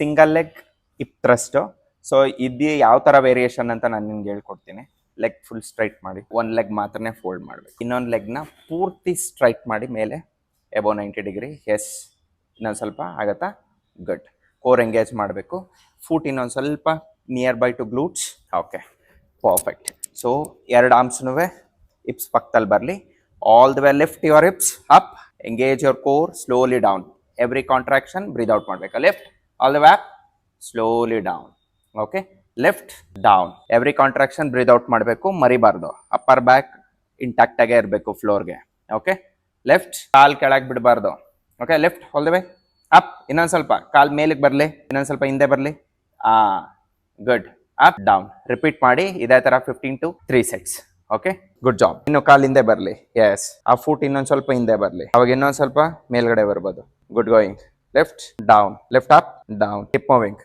Single leg hip ಥ್ರಸ್ಟು. So ಇದು ಯಾವ ಥರ ವೇರಿಯೇಷನ್ ಅಂತ ನಾನು ನಿಮ್ಗೆ ಹೇಳ್ಕೊಡ್ತೀನಿ. ಲೆಗ್ ಫುಲ್ ಸ್ಟ್ರೈಟ್ ಮಾಡಿ, ಒಂದು ಲೆಗ್ ಮಾತ್ರನೇ ಫೋಲ್ಡ್ ಮಾಡಬೇಕು. ಇನ್ನೊಂದು ಲೆಗ್ನ ಪೂರ್ತಿ ಸ್ಟ್ರೈಟ್ ಮಾಡಿ ಮೇಲೆ ಎಬೋ 90 ಡಿಗ್ರಿ. ಎಸ್, ಇನ್ನೊಂದು ಸ್ವಲ್ಪ ಆಗತ್ತಾ? ಗುಡ್. ಕೋರ್ ಎಂಗೇಜ್ ಮಾಡಬೇಕು. ಫೂಟ್ ಇನ್ನೊಂದು ಸ್ವಲ್ಪ near by to glutes. Okay, perfect. So ಎರಡು ಆರ್ಮ್ಸ್ನೂ ಹಿಪ್ಸ್ ಪಕ್ಕದಲ್ಲಿ ಬರಲಿ. All the way lift your hips up, engage your core, slowly down. Every contraction breathe out ಮಾಡಬೇಕು. Lift all the way up, slowly down. Okay, lift down. Every contraction breathe out ಮಾಡಬೇಕು, ಮರಿಬಾರ್ದು. Upper back intact ಆಗೇ ಇರಬೇಕು ಫ್ಲೋರ್ಗೆ. Okay, lift, ಕಾಲ್ ಕೆಳಗೆ ಬಿಡಬಾರ್ದು. Okay, lift all the way up. ಇನ್ನೊಂದು ಸ್ವಲ್ಪ ಕಾಲ್ ಮೇಲಕ್ಕೆ ಬರಲಿ, ಇನ್ನೊಂದು ಸ್ವಲ್ಪ ಹಿಂದೆ ಬರಲಿ. ಗುಡ್. Up down. ರಿಪೀಟ್ ಮಾಡಿ ಇದೇ ಥರ 15 to 3 sets. Okay, good job. ಇನ್ನು ಕಾಲ್ ಹಿಂದೆ ಬರಲಿ. ಎಸ್, ಆ ಫುಟ್ ಇನ್ನೊಂದು ಸ್ವಲ್ಪ ಹಿಂದೆ ಬರಲಿ. ಅವಾಗ ಇನ್ನೊಂದು ಸ್ವಲ್ಪ ಮೇಲ್ಗಡೆ ಬರ್ಬೋದು. Good going. Lift down, lift up down. Keep moving.